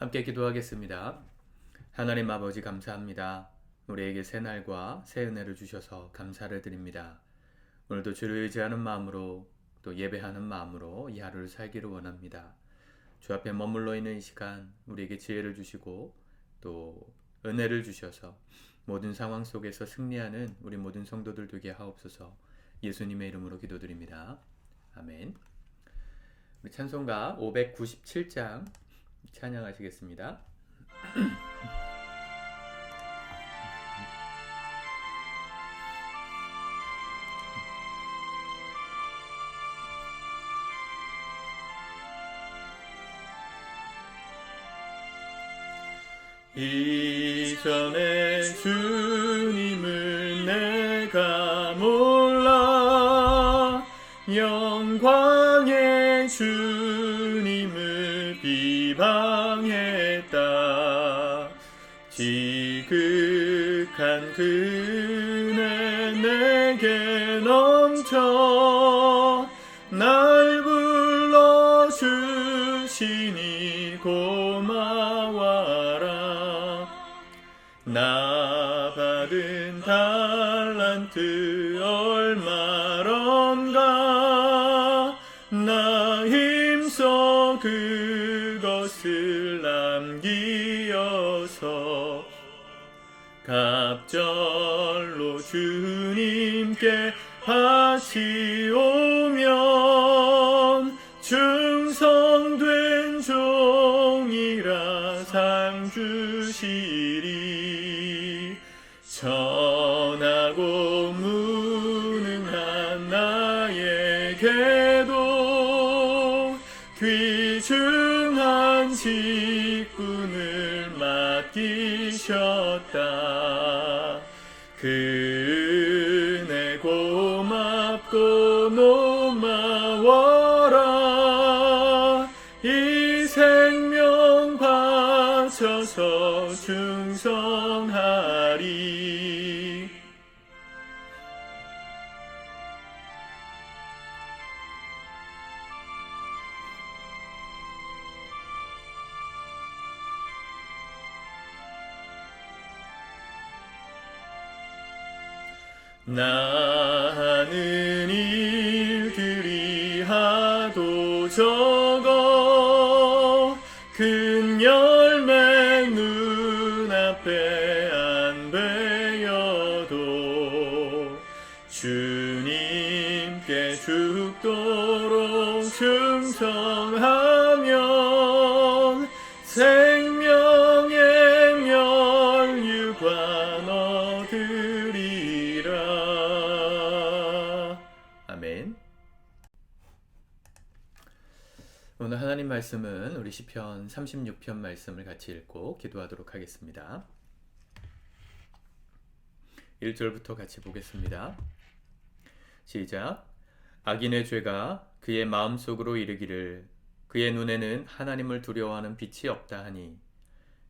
함께 기도하겠습니다. 하나님 아버지 감사합니다. 우리에게 새 날과 새 은혜를 주셔서 감사를 드립니다. 오늘도 주를 의지하는 마음으로 또 예배하는 마음으로 이 하루를 살기를 원합니다. 주 앞에 머물러 있는 이 시간 우리에게 지혜를 주시고 또 은혜를 주셔서 모든 상황 속에서 승리하는 우리 모든 성도들 되게 하옵소서. 예수님의 이름으로 기도드립니다. 아멘. 우리 찬송가 597장 찬양하시겠습니다. 이전에 주님을 내가 몰라 영광의 주님을 비방했다. 지극한 그네 내게 넘쳐 날 불러주시니 고마워라. 나 받은 달란트 얼마런가. 나 힘써 그것을 남기어서 갑절로 주님께 바치오면 충성된 종이라 상 주시리. 선하고 무능한 나에게도 귀중한 직분을 맡기셨다. 그 은혜 고맙고 노마워라. 이 생명 바쳐서 충성하리. 나 하는 일들이 하도 적어 큰 열매 눈앞에 안 베여도 주님께 죽도록 충성하면 생명의 면류관 얻으리라. 아멘. 오늘 하나님 말씀은 우리 시편 36편 말씀을 같이 읽고 기도하도록 하겠습니다. 1절부터 같이 보겠습니다. 시작. 악인의 죄가 그의 마음속으로 이르기를 그의 눈에는 하나님을 두려워하는 빛이 없다 하니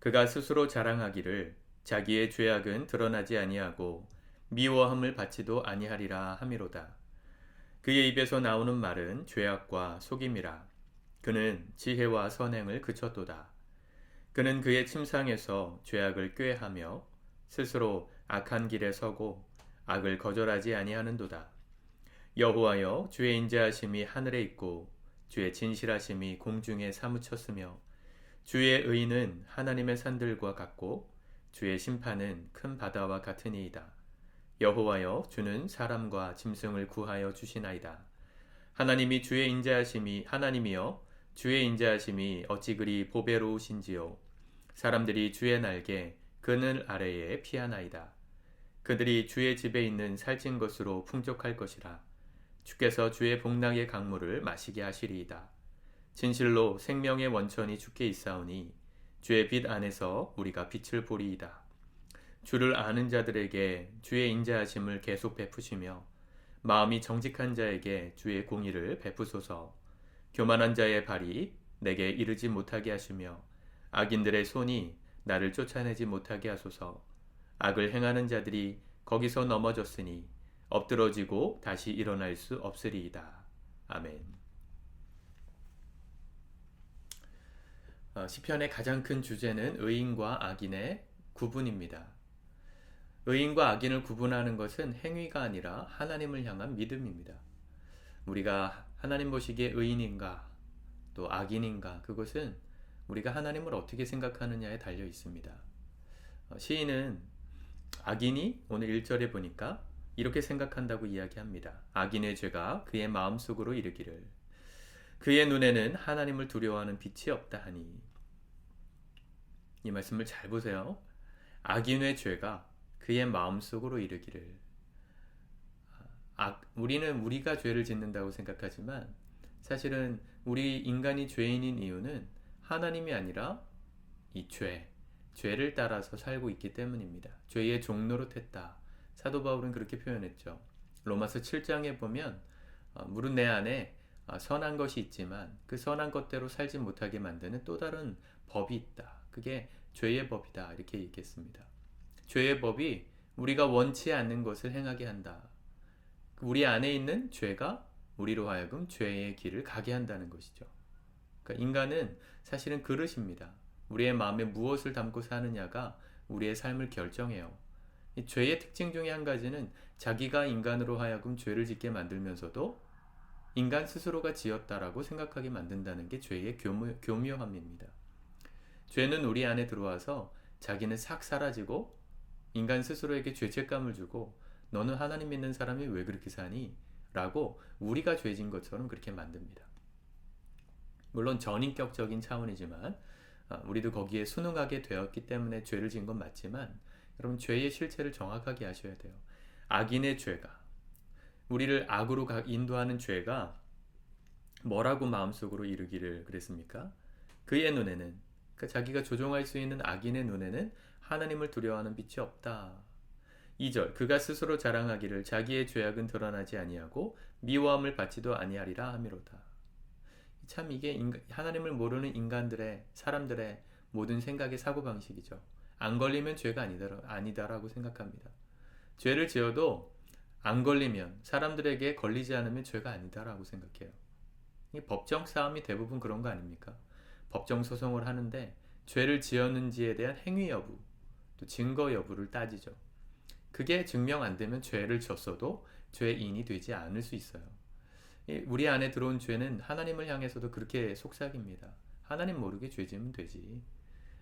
그가 스스로 자랑하기를 자기의 죄악은 드러나지 아니하고 미워함을 받지도 아니하리라 하미로다. 그의 입에서 나오는 말은 죄악과 속임이라. 그는 지혜와 선행을 그쳤도다. 그는 그의 침상에서 죄악을 꾀하며 스스로 악한 길에 서고 악을 거절하지 아니하는도다. 여호와여, 주의 인자하심이 하늘에 있고 주의 진실하심이 공중에 사무쳤으며 주의 의는 하나님의 산들과 같고 주의 심판은 큰 바다와 같으니이다. 여호와여, 주는 사람과 짐승을 구하여 주시나이다. 하나님이 주의 인자하심이 하나님이여 주의 인자하심이 어찌 그리 보배로우신지요. 사람들이 주의 날개 그늘 아래에 피하나이다. 그들이 주의 집에 있는 살찐 것으로 풍족할 것이라. 주께서 주의 복락의 강물을 마시게 하시리이다. 진실로 생명의 원천이 주께 있사오니 주의 빛 안에서 우리가 빛을 보리이다. 주를 아는 자들에게 주의 인자하심을 계속 베푸시며 마음이 정직한 자에게 주의 공의를 베푸소서. 교만한 자의 발이 내게 이르지 못하게 하시며 악인들의 손이 나를 쫓아내지 못하게 하소서. 악을 행하는 자들이 거기서 넘어졌으니 엎드러지고 다시 일어날 수 없으리이다. 아멘. 시편의 가장 큰 주제는 의인과 악인의 구분입니다. 의인과 악인을 구분하는 것은 행위가 아니라 하나님을 향한 믿음입니다. 우리가 하나님 보시기에 의인인가 또 악인인가, 그것은 우리가 하나님을 어떻게 생각하느냐에 달려 있습니다. 시인은 악인이 오늘 1절에 보니까 이렇게 생각한다고 이야기합니다. 악인의 죄가 그의 마음속으로 이르기를 그의 눈에는 하나님을 두려워하는 빛이 없다 하니. 이 말씀을 잘 보세요. 악인의 죄가 그의 마음속으로 이르기를. 우리는 우리가 죄를 짓는다고 생각하지만 사실은 우리 인간이 죄인인 이유는 하나님이 아니라 이 죄를 따라서 살고 있기 때문입니다. 죄의 종노릇했다. 사도 바울은 그렇게 표현했죠. 로마서 7장에 보면 물은 내 안에 선한 것이 있지만 그 선한 것대로 살지 못하게 만드는 또 다른 법이 있다. 그게 죄의 법이다. 이렇게 얘기했습니다. 죄의 법이 우리가 원치 않는 것을 행하게 한다. 우리 안에 있는 죄가 우리로 하여금 죄의 길을 가게 한다는 것이죠. 그러니까 인간은 사실은 그릇입니다. 우리의 마음에 무엇을 담고 사느냐가 우리의 삶을 결정해요. 이 죄의 특징 중에 한 가지는 자기가 인간으로 하여금 죄를 짓게 만들면서도 인간 스스로가 지었다라고 생각하게 만든다는 게 죄의 교묘함입니다. 죄는 우리 안에 들어와서 자기는 싹 사라지고 인간 스스로에게 죄책감을 주고 너는 하나님 믿는 사람이 왜 그렇게 사니? 라고 우리가 죄진 것처럼 그렇게 만듭니다. 물론 전인격적인 차원이지만 우리도 거기에 순응하게 되었기 때문에 죄를 지은 건 맞지만 여러분, 죄의 실체를 정확하게 아셔야 돼요. 악인의 죄가, 우리를 악으로 인도하는 죄가 뭐라고 마음속으로 이르기를 그랬습니까? 그의 눈에는, 그러니까 자기가 조종할 수 있는 악인의 눈에는 하나님을 두려워하는 빛이 없다. 2절, 그가 스스로 자랑하기를 자기의 죄악은 드러나지 아니하고 미워함을 받지도 아니하리라 하미로다. 참 이게 하나님을 모르는 사람들의 모든 생각의 사고방식이죠. 안 걸리면 죄가 아니다라고 생각합니다. 죄를 지어도 안 걸리면, 사람들에게 걸리지 않으면 죄가 아니다라고 생각해요. 법정 싸움이 대부분 그런 거 아닙니까? 법정 소송을 하는데 죄를 지었는지에 대한 행위 여부, 또 증거 여부를 따지죠. 그게 증명 안 되면 죄를 졌어도 죄인이 되지 않을 수 있어요. 우리 안에 들어온 죄는 하나님을 향해서도 그렇게 속삭입니다. 하나님 모르게 죄 지으면 되지.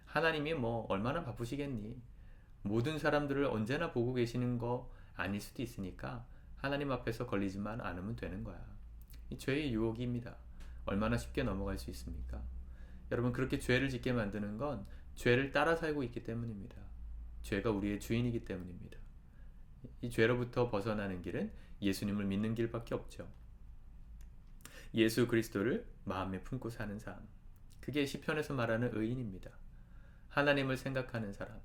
하나님이 뭐 얼마나 바쁘시겠니? 모든 사람들을 언제나 보고 계시는 거 아닐 수도 있으니까 하나님 앞에서 걸리지만 않으면 되는 거야. 이 죄의 유혹입니다. 얼마나 쉽게 넘어갈 수 있습니까? 여러분, 그렇게 죄를 짓게 만드는 건 죄를 따라 살고 있기 때문입니다. 죄가 우리의 주인이기 때문입니다. 이 죄로부터 벗어나는 길은 예수님을 믿는 길밖에 없죠. 예수 그리스도를 마음에 품고 사는 삶, 그게 시편에서 말하는 의인입니다. 하나님을 생각하는 사람,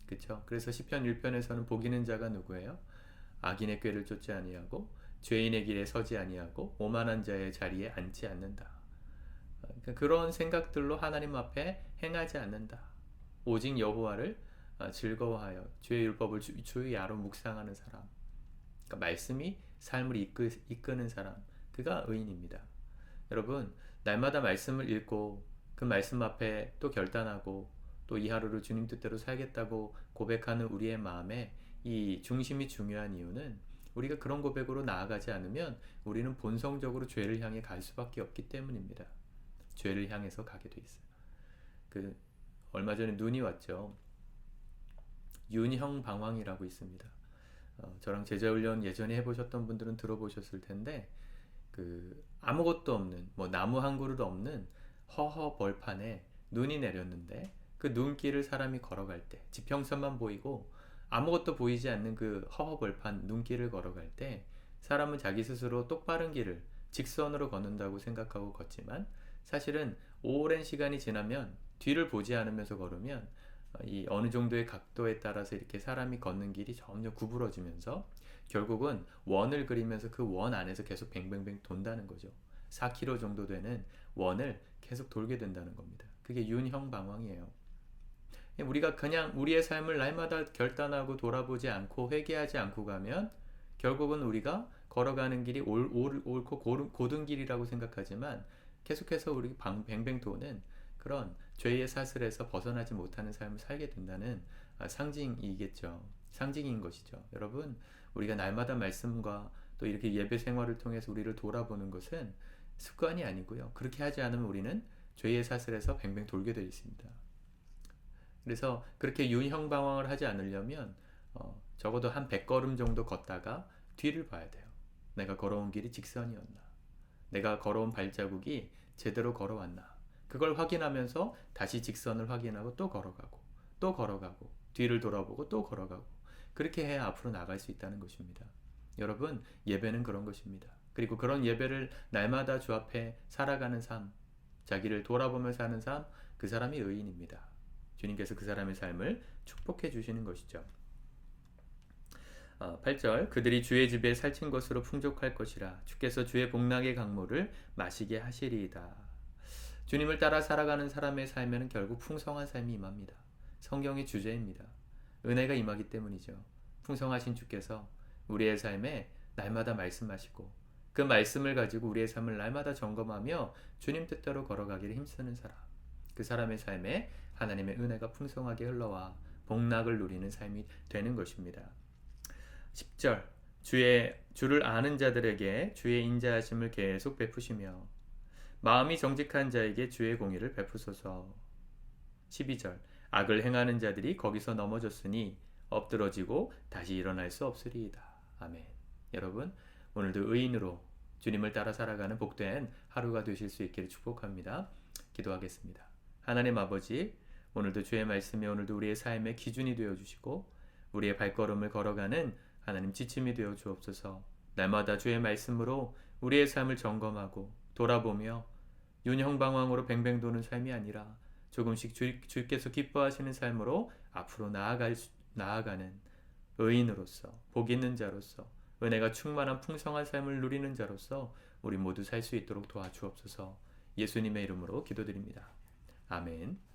그렇죠? 그래서 시편 1편에서는 복이는 자가 누구예요? 악인의 꾀를 쫓지 아니하고 죄인의 길에 서지 아니하고 오만한 자의 자리에 앉지 않는다. 그러니까 그런 생각들로 하나님 앞에 행하지 않는다. 오직 여호와를 즐거워하여 주의 율법을 주의 야로 묵상하는 사람, 그러니까 말씀이 삶을 이끄는 사람, 그가 의인입니다. 여러분, 날마다 말씀을 읽고 그 말씀 앞에 또 결단하고 또 이 하루를 주님 뜻대로 살겠다고 고백하는 우리의 마음에 이 중심이 중요한 이유는 우리가 그런 고백으로 나아가지 않으면 우리는 본성적으로 죄를 향해 갈 수밖에 없기 때문입니다. 죄를 향해서 가게 돼 있어요. 얼마 전에 눈이 왔죠. 윤형 방황이라고 있습니다. 저랑 제자훈련 예전에 해보셨던 분들은 들어보셨을 텐데 아무것도 없는, 나무 한 그루 없는 허허 벌판에 눈이 내렸는데 그 눈길을 사람이 걸어갈 때, 지평선만 보이고 아무것도 보이지 않는 그 허허 벌판 눈길을 걸어갈 때 사람은 자기 스스로 똑바른 길을 직선으로 걷는다고 생각하고 걷지만 사실은 오랜 시간이 지나면 뒤를 보지 않으면서 걸으면 이 어느 정도의 각도에 따라서 이렇게 사람이 걷는 길이 점점 구부러지면서 결국은 원을 그리면서 그 원 안에서 계속 뱅뱅뱅 돈다는 거죠. 4km 정도 되는 원을 계속 돌게 된다는 겁니다. 그게 윤형 방황이에요. 우리가 그냥 우리의 삶을 날마다 결단하고 돌아보지 않고 회개하지 않고 가면 결국은 우리가 걸어가는 길이 옳고 고든 길이라고 생각하지만 계속해서 우리 뱅뱅 도는 그런 죄의 사슬에서 벗어나지 못하는 삶을 살게 된다는 상징이겠죠. 상징인 것이죠. 여러분, 우리가 날마다 말씀과 또 이렇게 예배 생활을 통해서 우리를 돌아보는 것은 습관이 아니고요. 그렇게 하지 않으면 우리는 죄의 사슬에서 뱅뱅 돌게 되어 있습니다. 그래서 그렇게 윤형방황을 하지 않으려면 적어도 한 100걸음 정도 걷다가 뒤를 봐야 돼요. 내가 걸어온 길이 직선이었나? 내가 걸어온 발자국이 제대로 걸어왔나? 그걸 확인하면서 다시 직선을 확인하고 또 걸어가고 또 걸어가고 뒤를 돌아보고 또 걸어가고 그렇게 해야 앞으로 나갈 수 있다는 것입니다. 여러분, 예배는 그런 것입니다. 그리고 그런 예배를 날마다 주 앞에 살아가는 삶, 자기를 돌아보며 사는 삶, 그 사람이 의인입니다. 주님께서 그 사람의 삶을 축복해 주시는 것이죠. 8절 그들이 주의 집에 살찐 것으로 풍족할 것이라 주께서 주의 복락의 강물을 마시게 하시리이다. 주님을 따라 살아가는 사람의 삶에는 결국 풍성한 삶이 임합니다. 성경의 주제입니다. 은혜가 임하기 때문이죠. 풍성하신 주께서 우리의 삶에 날마다 말씀하시고 그 말씀을 가지고 우리의 삶을 날마다 점검하며 주님 뜻대로 걸어가기를 힘쓰는 사람, 그 사람의 삶에 하나님의 은혜가 풍성하게 흘러와 복락을 누리는 삶이 되는 것입니다. 10절 주를 아는 자들에게 주의 인자하심을 계속 베푸시며 마음이 정직한 자에게 주의 공의를 베푸소서. 12절 악을 행하는 자들이 거기서 넘어졌으니 엎드러지고 다시 일어날 수 없으리이다. 아멘. 여러분, 오늘도 의인으로 주님을 따라 살아가는 복된 하루가 되실 수 있기를 축복합니다. 기도하겠습니다. 하나님 아버지, 오늘도 주의 말씀이 오늘도 우리의 삶의 기준이 되어주시고 우리의 발걸음을 걸어가는 하나님 지침이 되어 주옵소서. 날마다 주의 말씀으로 우리의 삶을 점검하고 돌아보며 윤형방황으로 뱅뱅 도는 삶이 아니라 조금씩 주께서 기뻐하시는 삶으로 앞으로 나아가는 의인으로서 복 있는 자로서 은혜가 충만한 풍성한 삶을 누리는 자로서 우리 모두 살 수 있도록 도와주옵소서. 예수님의 이름으로 기도드립니다. 아멘.